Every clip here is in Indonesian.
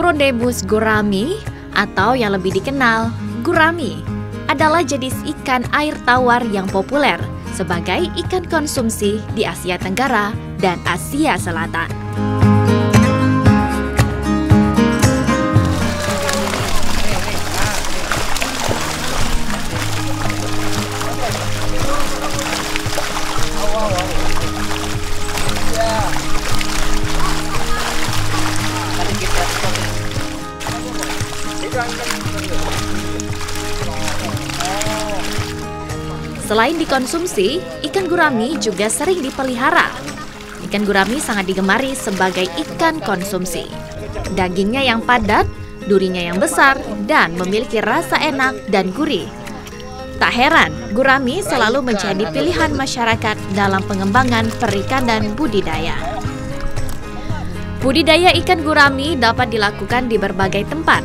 Chirodemus gourami atau yang lebih dikenal gurami adalah jenis ikan air tawar yang populer sebagai ikan konsumsi di Asia Tenggara dan Asia Selatan. Selain dikonsumsi, ikan gurami juga sering dipelihara. Ikan gurami sangat digemari sebagai ikan konsumsi. Dagingnya yang padat, durinya yang besar, dan memiliki rasa enak dan gurih. Tak heran, gurami selalu menjadi pilihan masyarakat dalam pengembangan perikanan budidaya. Budidaya ikan gurami dapat dilakukan di berbagai tempat.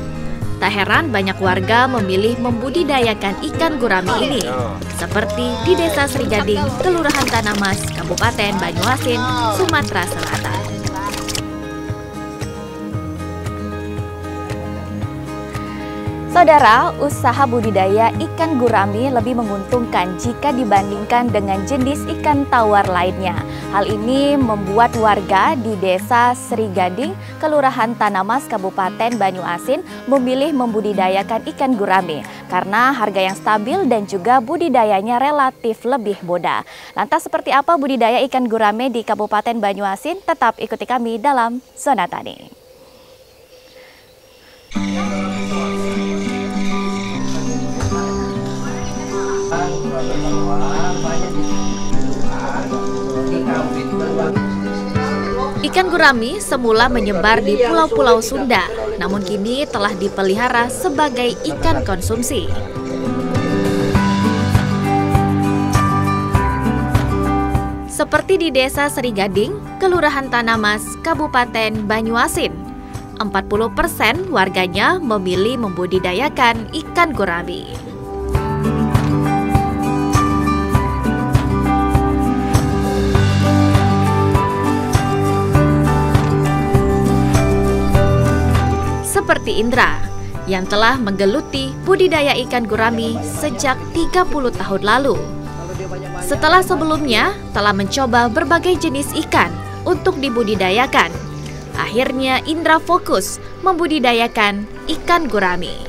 Tak heran banyak warga memilih membudidayakan ikan gurami ini, seperti di Desa Sri Gading, Kelurahan Tanah Mas, Kabupaten Banyuasin, Sumatera Selatan. Saudara, usaha budidaya ikan gurami lebih menguntungkan jika dibandingkan dengan jenis ikan tawar lainnya. Hal ini membuat warga di Desa Sri Gading, Kelurahan Tanah Mas, Kabupaten Banyuasin memilih membudidayakan ikan gurami karena harga yang stabil dan juga budidayanya relatif lebih mudah. Lantas seperti apa budidaya ikan gurami di Kabupaten Banyuasin? Tetap ikuti kami dalam Zona Tani. Ikan gurami semula menyebar di pulau-pulau Sunda, namun kini telah dipelihara sebagai ikan konsumsi. Seperti di Desa Sri Gading, Kelurahan Tanah Mas, Kabupaten Banyuasin, 40% warganya memilih membudidayakan ikan gurami. Seperti Indra, yang telah menggeluti budidaya ikan gurami sejak 30 tahun lalu. Setelah sebelumnya telah mencoba berbagai jenis ikan untuk dibudidayakan, akhirnya Indra fokus membudidayakan ikan gurami.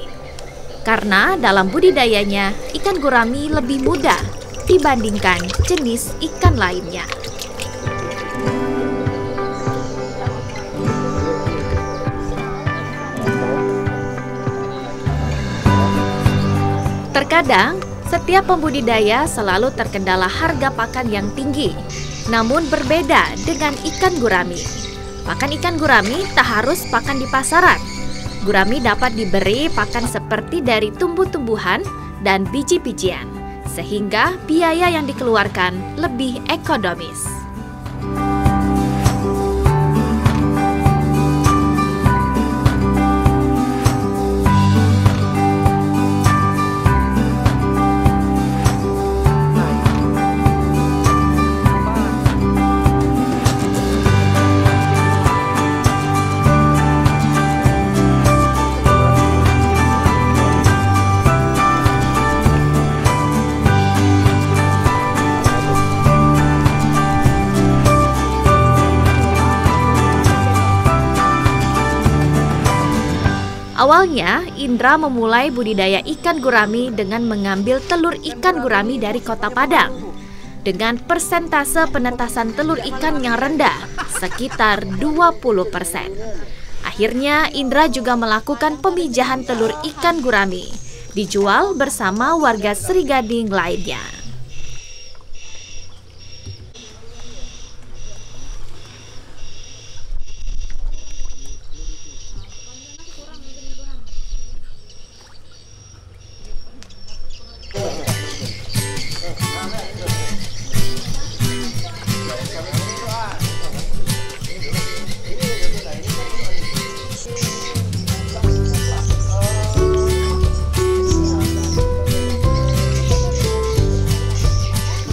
Karena dalam budidayanya, ikan gurami lebih mudah dibandingkan jenis ikan lainnya. Terkadang, setiap pembudidaya selalu terkendala harga pakan yang tinggi, namun berbeda dengan ikan gurami. Pakan ikan gurami tak harus pakan di pasaran. Gurami dapat diberi pakan seperti dari tumbuh-tumbuhan dan biji-bijian, sehingga biaya yang dikeluarkan lebih ekonomis. Awalnya, Indra memulai budidaya ikan gurami dengan mengambil telur ikan gurami dari Kota Padang. Dengan persentase penetasan telur ikan yang rendah, sekitar 20%. Akhirnya, Indra juga melakukan pemijahan telur ikan gurami, dijual bersama warga Sri Gading lainnya.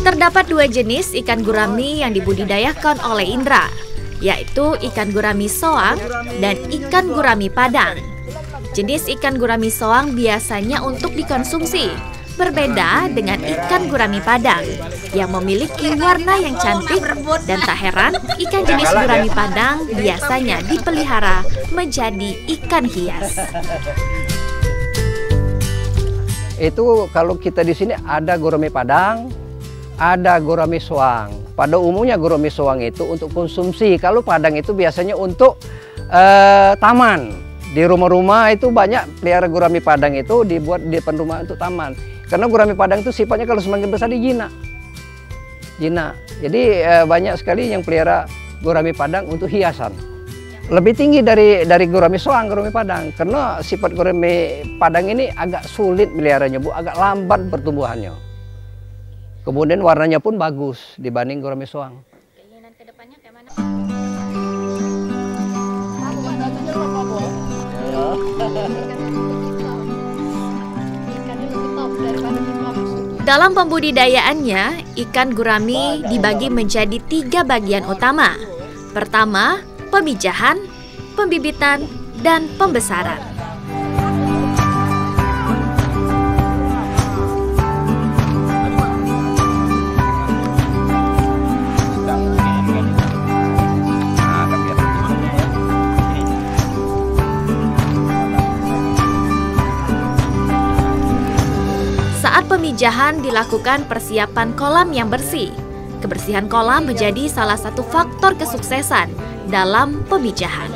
Terdapat dua jenis ikan gurami yang dibudidayakan oleh Indra. yaitu ikan gurami soang dan ikan gurami padang. Jenis ikan gurami soang biasanya untuk dikonsumsi, berbeda dengan ikan gurami padang yang memiliki warna yang cantik, dan tak heran ikan jenis gurami padang biasanya dipelihara menjadi ikan hias. Itu kalau kita di sini ada gurami padang, ada gurami soang. Pada umumnya gurami soang itu untuk konsumsi. Kalau padang itu biasanya untuk taman. Di rumah-rumah itu banyak pelihara gurami padang itu dibuat di depan rumah untuk taman. Karena gurami padang itu sifatnya kalau semakin besar dijina. Jadi banyak sekali yang pelihara gurami padang untuk hiasan. Lebih tinggi dari gurami soang, gurami padang. Karena sifat gurami padang ini agak sulit meliharanya, Bu, agak lambat pertumbuhannya. Kemudian warnanya pun bagus dibanding gurami soang. Keinginan kedepannya kayak mana? Dalam pembudidayaannya, ikan gurami dibagi menjadi 3 bagian utama. Pertama, pemijahan, pembibitan, dan pembesaran. Saat pemijahan dilakukan persiapan kolam yang bersih. Kebersihan kolam menjadi salah satu faktor kesuksesan dalam pemijahan.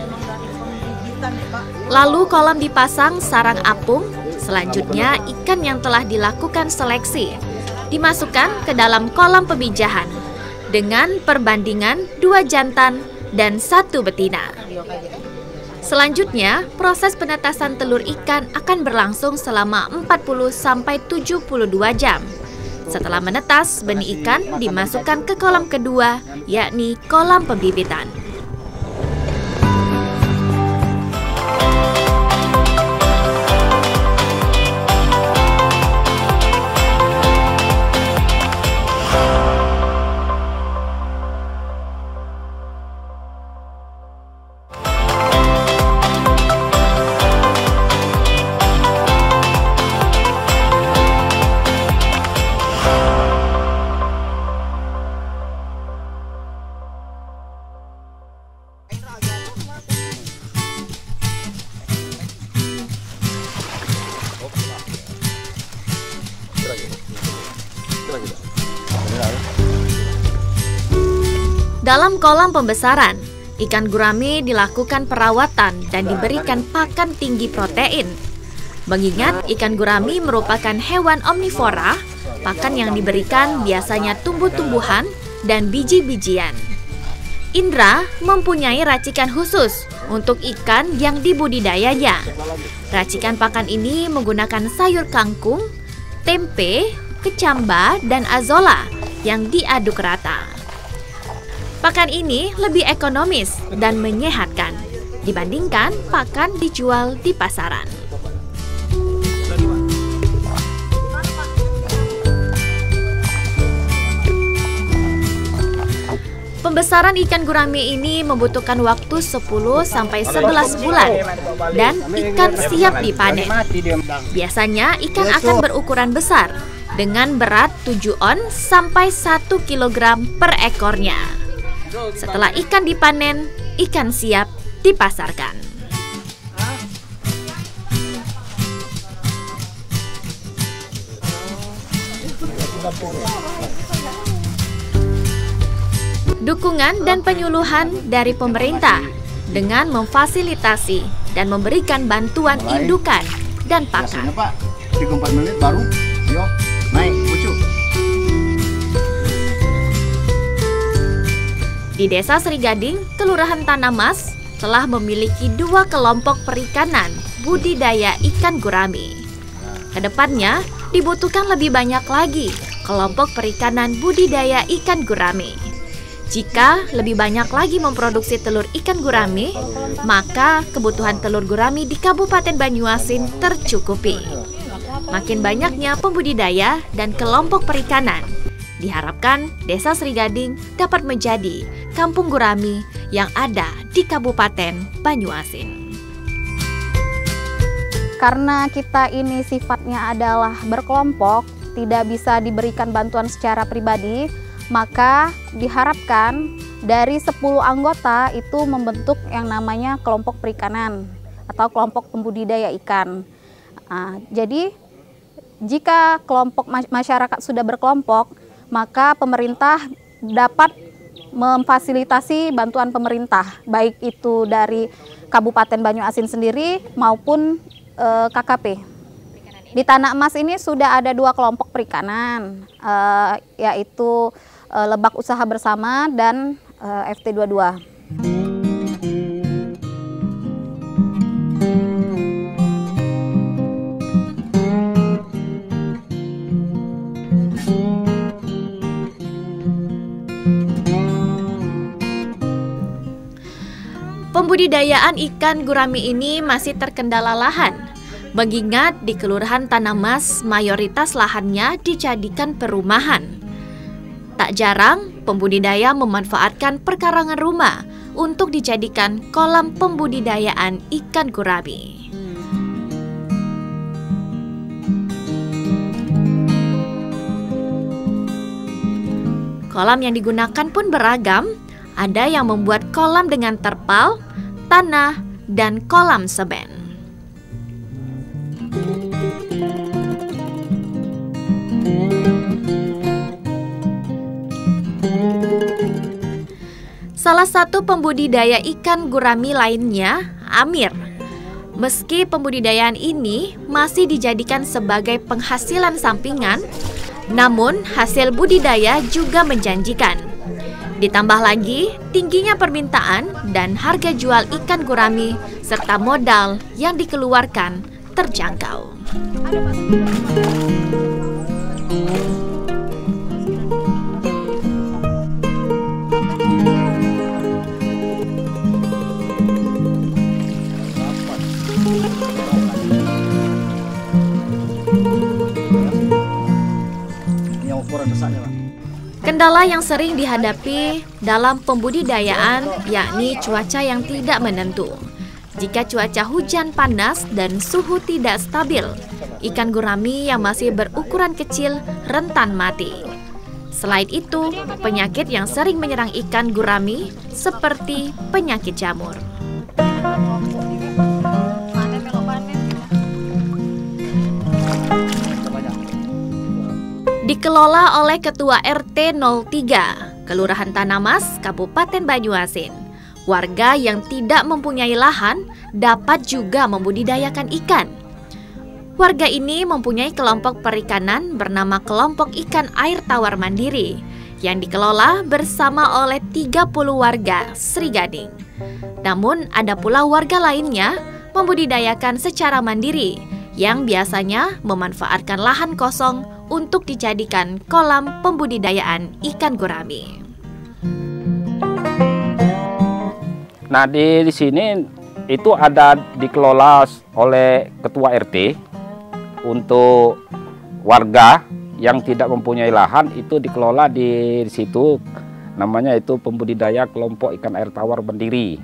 Lalu kolam dipasang sarang apung, selanjutnya ikan yang telah dilakukan seleksi dimasukkan ke dalam kolam pemijahan dengan perbandingan 2 jantan dan 1 betina. Selanjutnya, proses penetasan telur ikan akan berlangsung selama 40–72 jam. Setelah menetas, benih ikan dimasukkan ke kolam kedua, yakni kolam pembibitan. Dalam kolam pembesaran, ikan gurami dilakukan perawatan dan diberikan pakan tinggi protein. Mengingat ikan gurami merupakan hewan omnivora, pakan yang diberikan biasanya tumbuh-tumbuhan dan biji-bijian. Indra mempunyai racikan khusus untuk ikan yang dibudidayanya. Racikan pakan ini menggunakan sayur kangkung, tempe, kecamba, dan azola yang diaduk rata. Pakan ini lebih ekonomis dan menyehatkan dibandingkan pakan dijual di pasaran. Pembesaran ikan gurami ini membutuhkan waktu 10–11 bulan dan ikan siap dipanen. Biasanya ikan akan berukuran besar dengan berat 7 on sampai 1 kg per ekornya. Setelah ikan dipanen, ikan siap dipasarkan. Dukungan dan penyuluhan dari pemerintah dengan memfasilitasi dan memberikan bantuan indukan dan pakan. 3–4 menit baru, yuk, naik, pucuk. Di Desa Serigading, Kelurahan Tanah Mas, telah memiliki 2 kelompok perikanan budidaya ikan gurami. Kedepannya, dibutuhkan lebih banyak lagi kelompok perikanan budidaya ikan gurami. Jika lebih banyak lagi memproduksi telur ikan gurami, maka kebutuhan telur gurami di Kabupaten Banyuasin tercukupi. Makin banyaknya pembudidaya dan kelompok perikanan Diharapkan Desa Serigading dapat menjadi kampung gurami yang ada di Kabupaten Banyuasin. Karena kita ini sifatnya adalah berkelompok, tidak bisa diberikan bantuan secara pribadi, maka diharapkan dari 10 anggota itu membentuk yang namanya kelompok perikanan atau kelompok pembudidaya ikan. Jadi jika kelompok masyarakat sudah berkelompok, maka pemerintah dapat memfasilitasi bantuan pemerintah, baik itu dari Kabupaten Banyuasin sendiri maupun KKP. Di Tanah Emas ini sudah ada 2 kelompok perikanan, yaitu Lebak Usaha Bersama dan FT22. Pembudidayaan ikan gurami ini masih terkendala lahan, mengingat di Kelurahan Tanah Mas mayoritas lahannya dijadikan perumahan. Tak jarang pembudidaya memanfaatkan perkarangan rumah untuk dijadikan kolam pembudidayaan ikan gurami. Kolam yang digunakan pun beragam. Ada yang membuat kolam dengan terpal, tanah, dan kolam semen. Salah satu pembudidaya ikan gurami lainnya, Amir. Meski pembudidayaan ini masih dijadikan sebagai penghasilan sampingan, namun hasil budidaya juga menjanjikan. Ditambah lagi tingginya permintaan dan harga jual ikan gurami serta modal yang dikeluarkan terjangkau. Kendala yang sering dihadapi dalam pembudidayaan yakni cuaca yang tidak menentu. Jika cuaca hujan panas dan suhu tidak stabil, ikan gurami yang masih berukuran kecil rentan mati. Selain itu, penyakit yang sering menyerang ikan gurami seperti penyakit jamur. Dikelola oleh Ketua RT 03, Kelurahan Tanah Mas, Kabupaten Banyuasin. Warga yang tidak mempunyai lahan dapat juga membudidayakan ikan. Warga ini mempunyai kelompok perikanan bernama Kelompok Ikan Air Tawar Mandiri yang dikelola bersama oleh 30 warga Serigading. Namun ada pula warga lainnya membudidayakan secara mandiri yang biasanya memanfaatkan lahan kosong untuk dijadikan kolam pembudidayaan ikan gurami. Nah, di sini itu ada dikelola oleh Ketua RT untuk warga yang tidak mempunyai lahan, itu dikelola di situ, namanya itu pembudidaya kelompok ikan air tawar mandiri.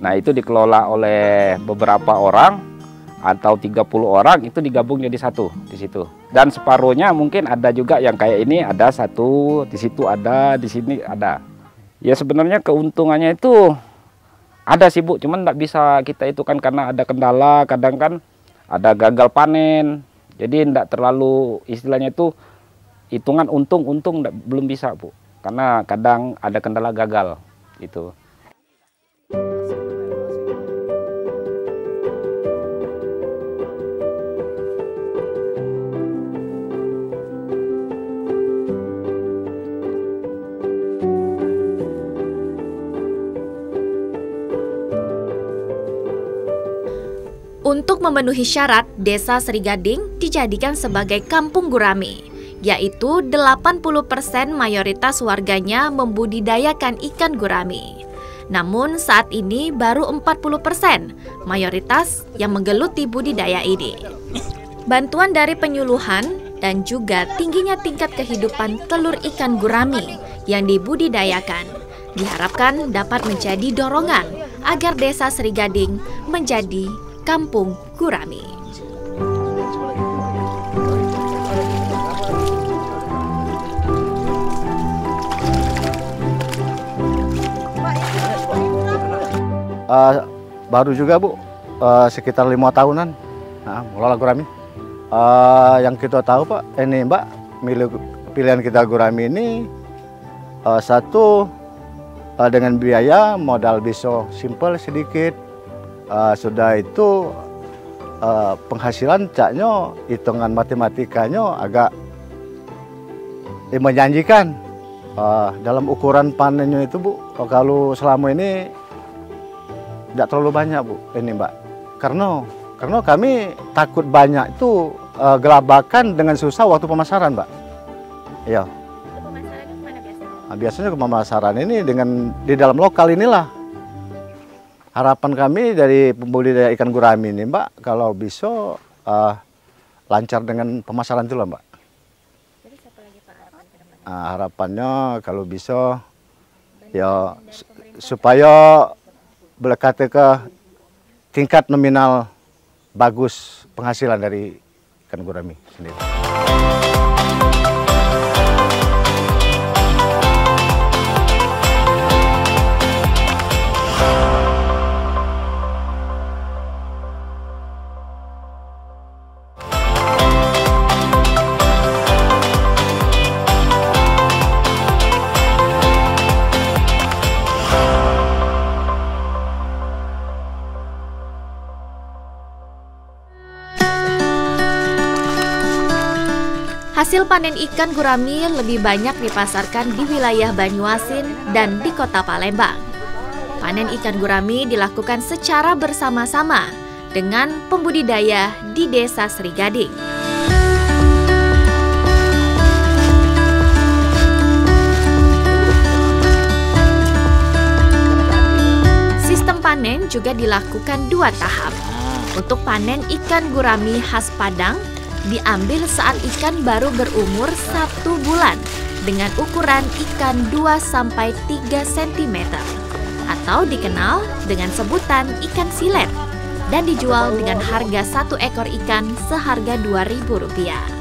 Nah, itu dikelola oleh beberapa orang atau 30 orang, itu digabung jadi satu di situ. Dan separuhnya mungkin ada juga yang kayak ini, ada satu di situ, ada di sini ada. Ya sebenarnya keuntungannya itu ada sih Bu, cuman nggak bisa kita itu kan karena ada kendala, kadang kan ada gagal panen. Jadi nggak terlalu istilahnya itu hitungan untung belum bisa Bu, karena kadang ada kendala gagal gitu. Untuk memenuhi syarat, Desa Serigading dijadikan sebagai kampung gurami, yaitu 80% mayoritas warganya membudidayakan ikan gurami. Namun saat ini baru 40% mayoritas yang menggeluti budidaya ini. Bantuan dari penyuluhan dan juga tingginya tingkat kehidupan telur ikan gurami yang dibudidayakan, diharapkan dapat menjadi dorongan agar Desa Sri Gading menjadi kampung gurami. Baru juga Bu, sekitar 5 tahunan mengelola gurami. Yang kita tahu Pak, ini Mbak, pilihan kita gurami ini satu dengan biaya modal bisa simple sedikit, sudah itu penghasilan caknya hitungan matematikanya agak menjanjikan. Dalam ukuran panennya itu Bu, kalau selama ini tidak terlalu banyak Bu ini Mbak, karena kami takut banyak itu gelabakan dengan susah waktu pemasaran Mbak. Iya. Pemasarannya kemana biasanya? Biasanya ke pemasaran ini di dalam lokal inilah. Harapan kami dari pembudidaya ikan gurami ini Mbak, kalau bisa lancar dengan pemasaran itu lah Mbak. Jadi siapa lagi Pak harapan ke depannya? Harapannya kalau bisa ya supaya mendekati ke tingkat nominal bagus penghasilan dari ikan gurami sendiri. Hasil panen ikan gurami lebih banyak dipasarkan di wilayah Banyuasin dan di Kota Palembang. Panen ikan gurami dilakukan secara bersama-sama dengan pembudidaya di Desa Sri Gading. Sistem panen juga dilakukan 2 tahap. Untuk panen ikan gurami khas Padang, diambil saat ikan baru berumur 1 bulan dengan ukuran ikan 2-3 cm atau dikenal dengan sebutan ikan silet dan dijual dengan harga 1 ekor ikan seharga Rp2.000.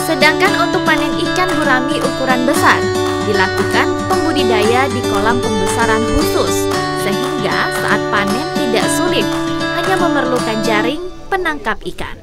Sedangkan untuk panen ikan gurami ukuran besar, dilakukan pembudidaya di kolam pembesaran khusus, sehingga saat panen tidak sulit, hanya memerlukan jaring penangkap ikan.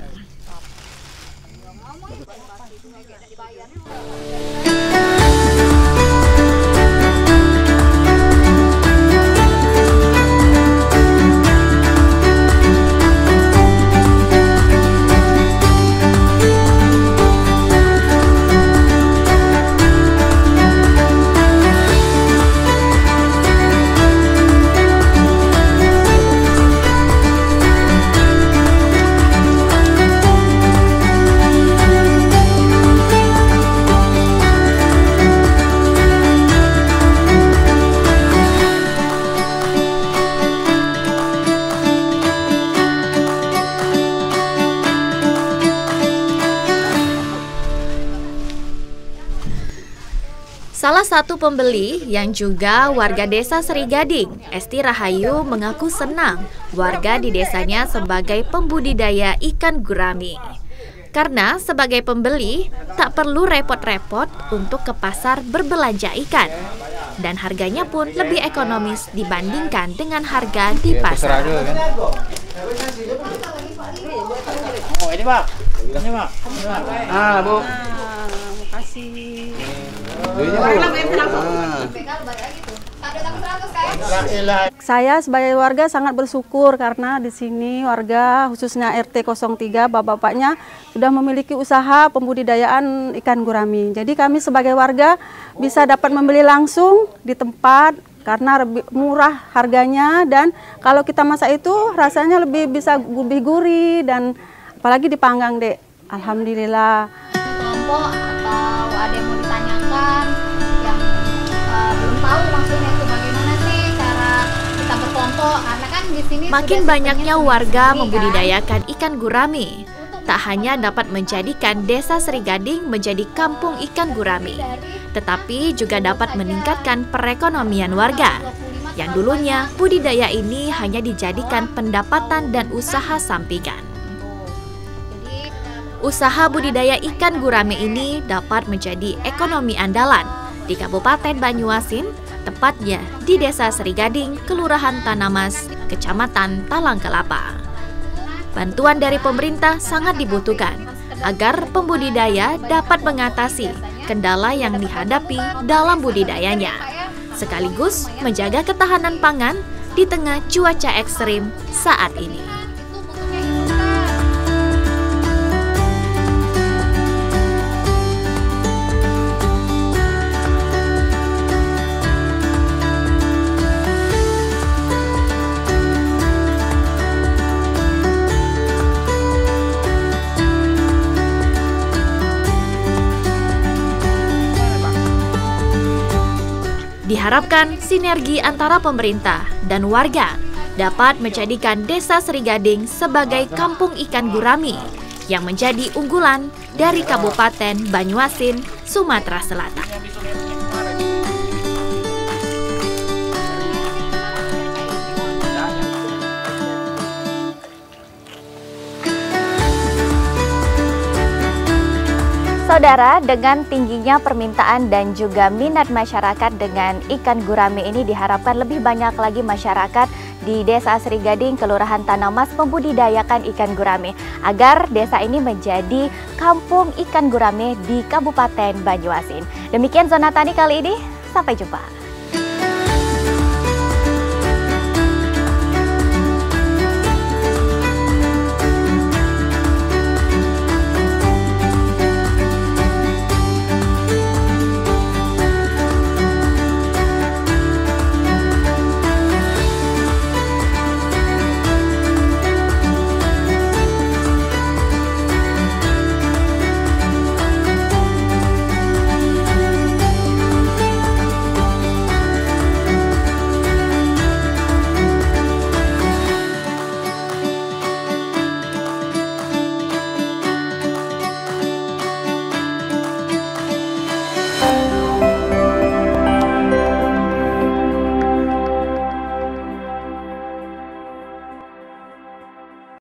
Salah satu pembeli yang juga warga Desa Sri Gading, Esti Rahayu, mengaku senang warga di desanya sebagai pembudidaya ikan gurami. Karena sebagai pembeli tak perlu repot-repot untuk ke pasar berbelanja ikan. Dan harganya pun lebih ekonomis dibandingkan dengan harga di pasar. Oh ini Pak, ini Pak. Ah Bu. Makasih. Saya sebagai warga sangat bersyukur karena di sini warga khususnya RT 03 bapak-bapaknya sudah memiliki usaha pembudidayaan ikan gurami. Jadi kami sebagai warga bisa dapat membeli langsung di tempat karena lebih murah harganya, dan kalau kita masak itu rasanya lebih gurih dan apalagi dipanggang, Dek. Alhamdulillah. Kelompok atau ada yang mau ditanyakan yang belum tahu maksudnya itu bagaimana sih cara kita berkelompok, karena kan di sini makin banyaknya warga membudidayakan ikan gurami. Tak hanya dapat menjadikan Desa Serigading menjadi kampung ikan gurami, tetapi juga dapat meningkatkan perekonomian warga. Yang dulunya budidaya ini hanya dijadikan pendapatan dan usaha sampingan. Usaha budidaya ikan gurami ini dapat menjadi ekonomi andalan di Kabupaten Banyuasin, tepatnya di Desa Serigading, Kelurahan Tanamas, Kecamatan Talang Kelapa. Bantuan dari pemerintah sangat dibutuhkan agar pembudidaya dapat mengatasi kendala yang dihadapi dalam budidayanya, sekaligus menjaga ketahanan pangan di tengah cuaca ekstrim saat ini. Diharapkan sinergi antara pemerintah dan warga dapat menjadikan Desa Serigading sebagai kampung ikan gurami yang menjadi unggulan dari Kabupaten Banyuasin, Sumatera Selatan. Saudara, dengan tingginya permintaan dan juga minat masyarakat dengan ikan gurami ini, diharapkan lebih banyak lagi masyarakat di Desa Serigading, Kelurahan Tanamas membudidayakan ikan gurami agar desa ini menjadi kampung ikan gurami di Kabupaten Banyuasin. Demikian Zona Tani kali ini, sampai jumpa.